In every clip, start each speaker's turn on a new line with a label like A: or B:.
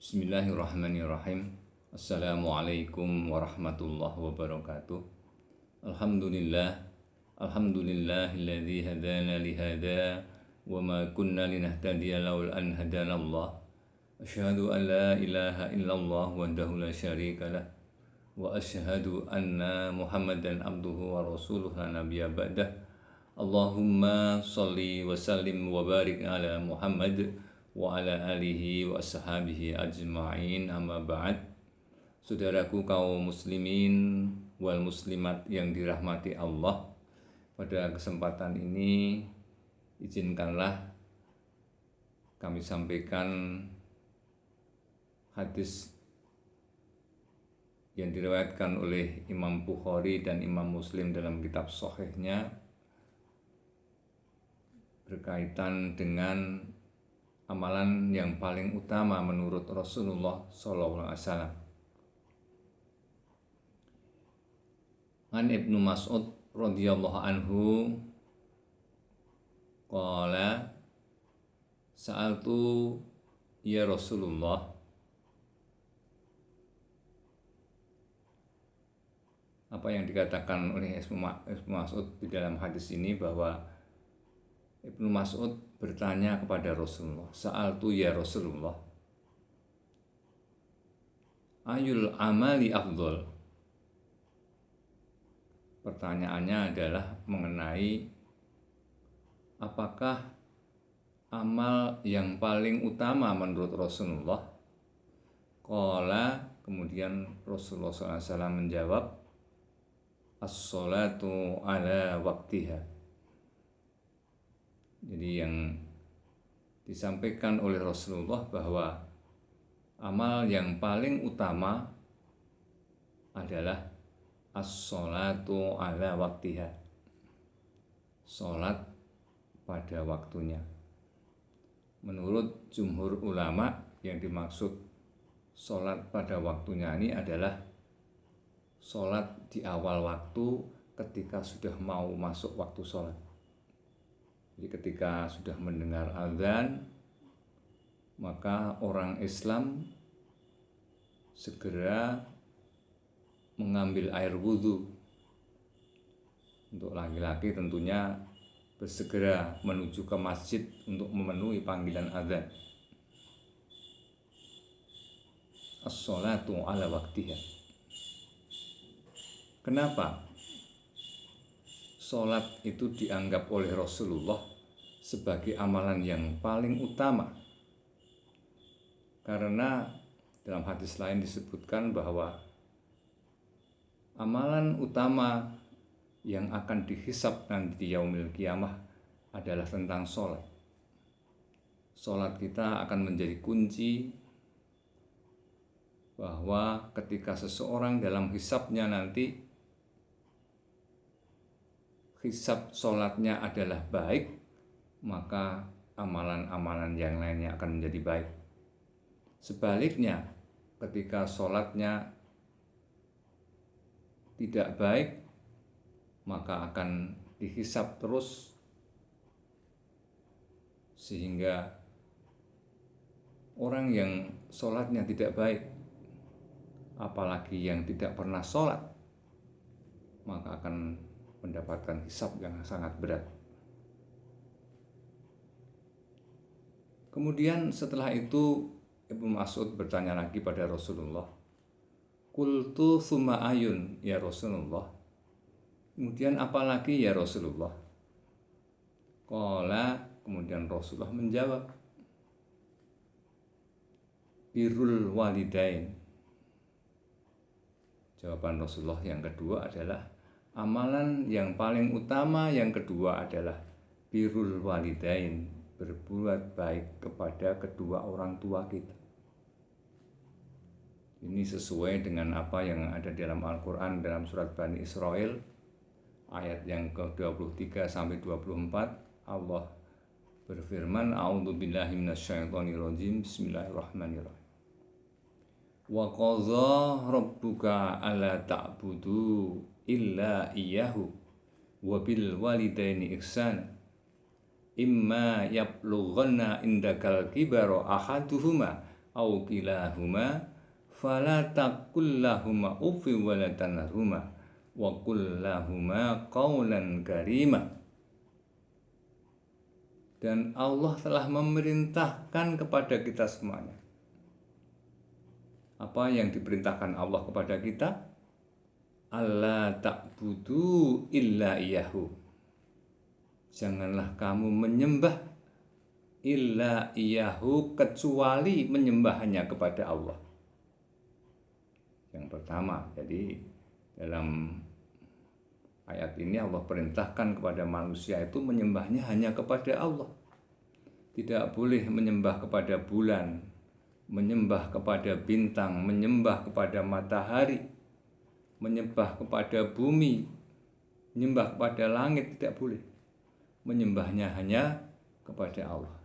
A: Bismillahirrahmanirrahim. Assalamualaikum warahmatullahi wabarakatuh. Alhamdulillah. Alhamdulillahilladzi hadana lihada wa ma kunna linahtadiya laula an hadana Allah. Asyhadu an la ilaha illallah wahdahu la syarika lah wa asyhadu anna Muhammadan abduhu wa rasuluhu la nabiyya ba'dah. Allahumma shalli wa sallim wa barik ala Muhammad wa ala alihi wa ashabihi ajma'in, amma ba'd. Saudaraku kaum muslimin wal muslimat yang dirahmati Allah, pada kesempatan ini izinkanlah kami sampaikan hadis yang diriwayatkan oleh Imam Bukhari dan Imam Muslim dalam kitab Sahihnya berkaitan dengan amalan yang paling utama menurut Rasulullah SAW. An Ibnu Mas'ud radhiyallahu anhu qala sa'altu ya Rasulullah, apa yang dikatakan oleh Ibnu Mas'ud di dalam hadis ini, bahwa Ibnu Mas'ud bertanya kepada Rasulullah, sa'altu ya Rasulullah, ayul amali afdol. Pertanyaannya adalah mengenai apakah amal yang paling utama menurut Rasulullah. Qala, kemudian Rasulullah SAW menjawab, as-sholatu ala waktiha. Jadi yang disampaikan oleh Rasulullah bahwa amal yang paling utama adalah as-sholatu ala waktiha, sholat pada waktunya. Menurut jumhur ulama, yang dimaksud sholat pada waktunya ini adalah sholat di awal waktu ketika sudah mau masuk waktu sholat. Jadi ketika sudah mendengar azan, maka orang Islam segera mengambil air wudhu. Untuk laki-laki tentunya bersegera menuju ke masjid untuk memenuhi panggilan azan. As-sholatu ala waktiha. Kenapa sholat itu dianggap oleh Rasulullah sebagai amalan yang paling utama? Karena dalam hadis lain disebutkan bahwa amalan utama yang akan dihisab nanti di yaumil qiyamah adalah tentang sholat. Sholat kita akan menjadi kunci bahwa ketika seseorang dalam hisabnya nanti, hisab sholatnya adalah baik, maka amalan-amalan yang lainnya akan menjadi baik. Sebaliknya, ketika sholatnya tidak baik, maka akan dihisab terus, sehingga orang yang sholatnya tidak baik, apalagi yang tidak pernah sholat, maka akan mendapatkan hisab yang sangat berat. Kemudian setelah itu Ibnu Mas'ud bertanya lagi pada Rasulullah, qultu tsumma ayun ya Rasulullah, kemudian apa lagi ya Rasulullah? Qala, kemudian Rasulullah menjawab, birrul walidain. Jawaban Rasulullah yang kedua adalah amalan yang paling utama yang kedua adalah birrul walidain, berbuat baik kepada kedua orang tua kita. Ini sesuai dengan apa yang ada dalam Al-Quran dalam surat Bani Israel ayat yang ke-23 sampai 24. Allah berfirman, a'udzubillahi minasyaitonirrajim, bismillahirrahmanirrahim. Wa qadha rabbuka alla ta'budu illa iyyahu wa bil walidaini ihsana imma yablughanna indakal kibara ahaduhuma au kilahuma fala taqul lahuma uffi wa la tanharhuma wa qul lahuma qawlan karima. Dan Allah telah memerintahkan kepada kita semuanya. Apa yang diperintahkan Allah kepada kita? Allah ta'budu illa iyahu. Janganlah kamu menyembah illa iyahu, kecuali menyembah hanya kepada Allah. Yang pertama, jadi dalam ayat ini Allah perintahkan kepada manusia itu menyembahnya hanya kepada Allah. Tidak boleh menyembah kepada bulan, menyembah kepada bintang, menyembah kepada matahari, menyembah kepada bumi, menyembah kepada langit, tidak boleh. Menyembahnya hanya kepada Allah.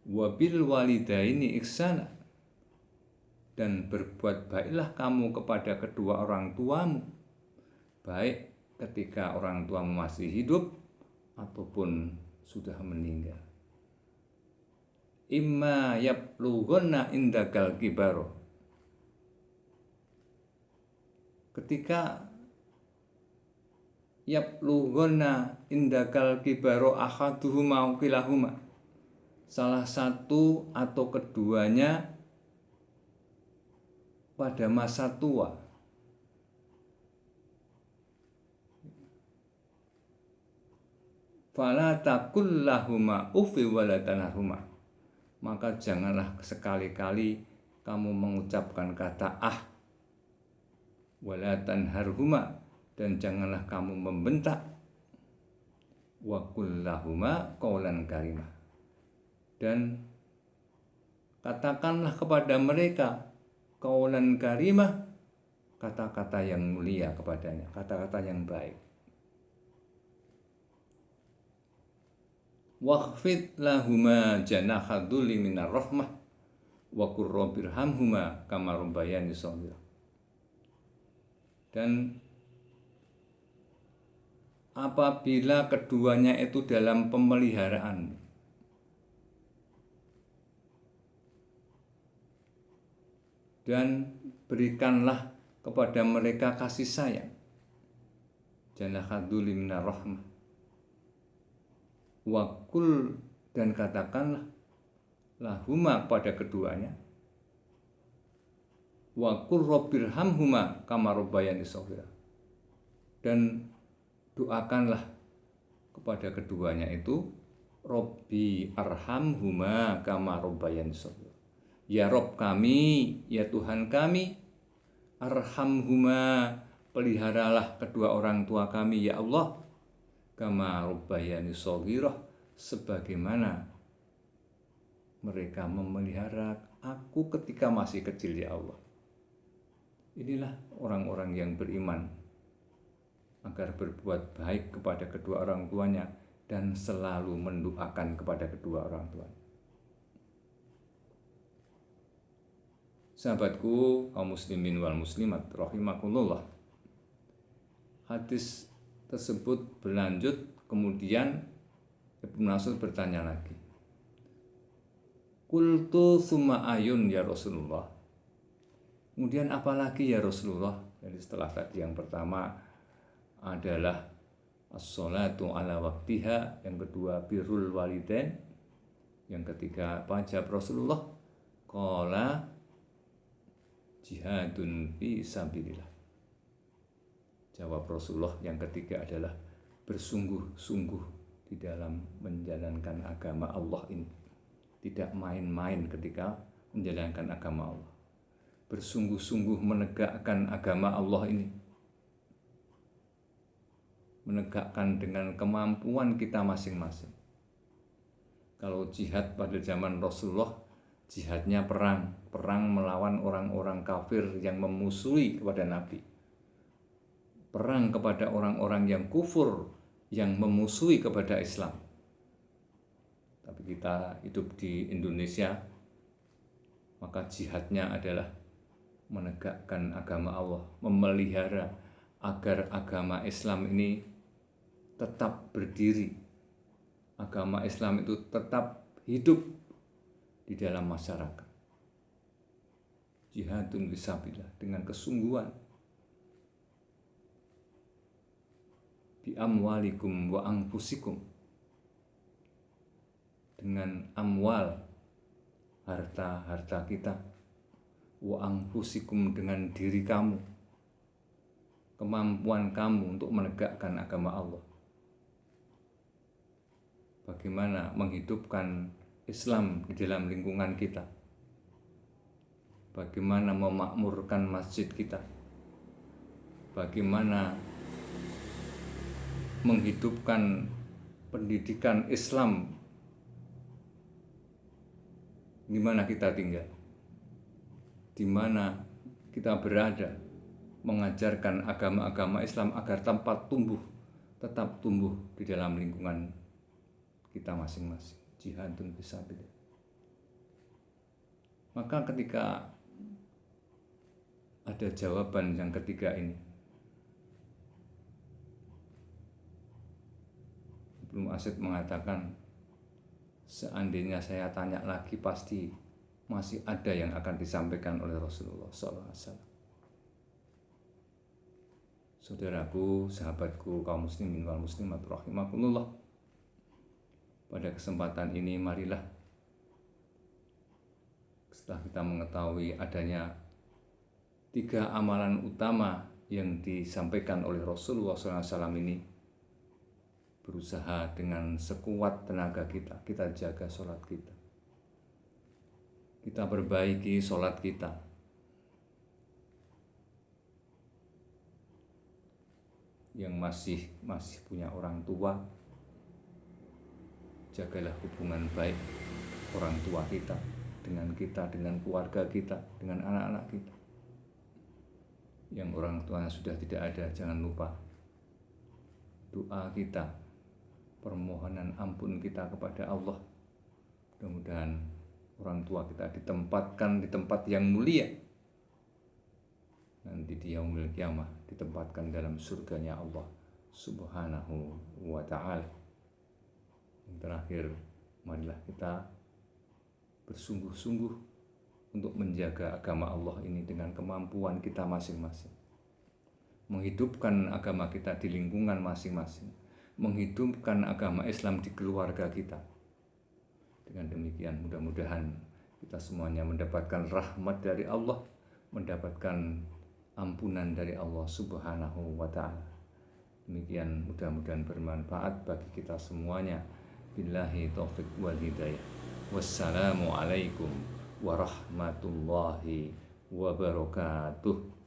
A: Wabil walidaini ihsana, dan berbuat baiklah kamu kepada kedua orang tuamu, baik ketika orang tuamu masih hidup ataupun sudah meninggal. Imma yablughanna indakal kibaro, ketika yablughanna indakal kibaro ahaduhuma wa kilahuma, salah satu atau keduanya pada masa tua, fala taqul lahuma uffi wa la tanharhuma, maka janganlah sekali-kali kamu mengucapkan kata wala tanharhuma, dan janganlah kamu membentak, wa qul lahuma qawlan karima, dan katakanlah kepada mereka qawlan karimah, kata-kata yang mulia kepadanya, kata-kata yang baik. Wakhfid lahuma janaha dhulli minar rahmah wa qur rabbirhamhuma kama rabbayani shaghira. Dan apabila keduanya itu dalam pemeliharaan, dan berikanlah kepada mereka kasih sayang, janahadul minar rahmah, wakul, dan katakanlah lahuma pada keduanya, wakul rabbirhamhuma kama rabbayani shaghira, dan doakanlah kepada keduanya itu Robbi arhamhuma kama rabbayani shaghira, ya Rob kami, ya Tuhan kami, arhamhuma, peliharalah kedua orang tua kami ya Allah, kama rabbayani shaghira, sebagaimana mereka memelihara aku ketika masih kecil ya Allah. Inilah orang-orang yang beriman, agar berbuat baik kepada kedua orang tuanya dan selalu mendoakan kepada kedua orang tuanya. Sahabatku kaum muslimin wal muslimat rahimakumullah, hadis tersebut berlanjut, kemudian Ibnu Mas'ud bertanya lagi, qultu summa ayun ya Rasulullah, kemudian apalagi ya Rasulullah. Jadi setelah tadi yang pertama adalah as-sholatu ala waktiha, yang kedua birrul walidain, yang ketiga apa jawab Rasulullah? Qala jihadun fi sabilillah. Jawab Rasulullah yang ketiga adalah bersungguh-sungguh di dalam menjalankan agama Allah ini. Tidak main-main ketika menjalankan agama Allah. Bersungguh-sungguh menegakkan agama Allah ini. Menegakkan dengan kemampuan kita masing-masing. Kalau jihad pada zaman Rasulullah, jihadnya perang melawan orang-orang kafir yang memusuhi kepada Nabi. Perang kepada orang-orang yang kufur, yang memusuhi kepada Islam. Tapi kita hidup di Indonesia, maka jihadnya adalah menegakkan agama Allah, memelihara agar agama Islam ini tetap berdiri, agama Islam itu tetap hidup di dalam masyarakat. jihadun fisabilillah, dengan kesungguhan, bi amwalikum wa anfusikum, dengan amwal, harta kita, wa anfusikum, dengan diri kamu, kemampuan kamu untuk menegakkan agama Allah. Bagaimana menghidupkan Islam di dalam lingkungan kita, bagaimana memakmurkan masjid kita, bagaimana menghidupkan pendidikan Islam di mana kita tinggal, di mana kita berada, mengajarkan agama-agama Islam agar tetap tumbuh di dalam lingkungan kita masing-masing. Jihadun fisabilillah. Maka ketika ada jawaban yang ketiga ini, Ibnu Asyid mengatakan, seandainya saya tanya lagi pasti masih ada yang akan disampaikan oleh Rasulullah SAW. Saudaraku, sahabatku, kaum muslimin wal muslimat rahimakumullah, pada kesempatan ini marilah setelah kita mengetahui adanya 3 amalan utama yang disampaikan oleh Rasulullah SAW ini, berusaha dengan sekuat tenaga kita jaga sholat kita perbaiki sholat kita, yang masih punya orang tua, jagalah hubungan baik orang tua kita, dengan keluarga kita, dengan anak-anak kita. Yang orang tuanya sudah tidak ada, jangan lupa doa kita, permohonan ampun kita kepada Allah. Mudah-mudahan orang tua kita ditempatkan di tempat yang mulia, nanti di yaumil qiyamah ditempatkan dalam surganya Allah Subhanahu wa ta'ala. Yang terakhir, marilah kita bersungguh-sungguh untuk menjaga agama Allah ini dengan kemampuan kita masing-masing, menghidupkan agama kita di lingkungan masing-masing, menghidupkan agama Islam di keluarga kita. Dengan demikian mudah-mudahan kita semuanya mendapatkan rahmat dari Allah, mendapatkan ampunan dari Allah Subhanahu wa ta'ala. Demikian, mudah-mudahan bermanfaat bagi kita semuanya. Billahi taufiq wal hidayah. Wassalamualaikum warahmatullahi wabarakatuh.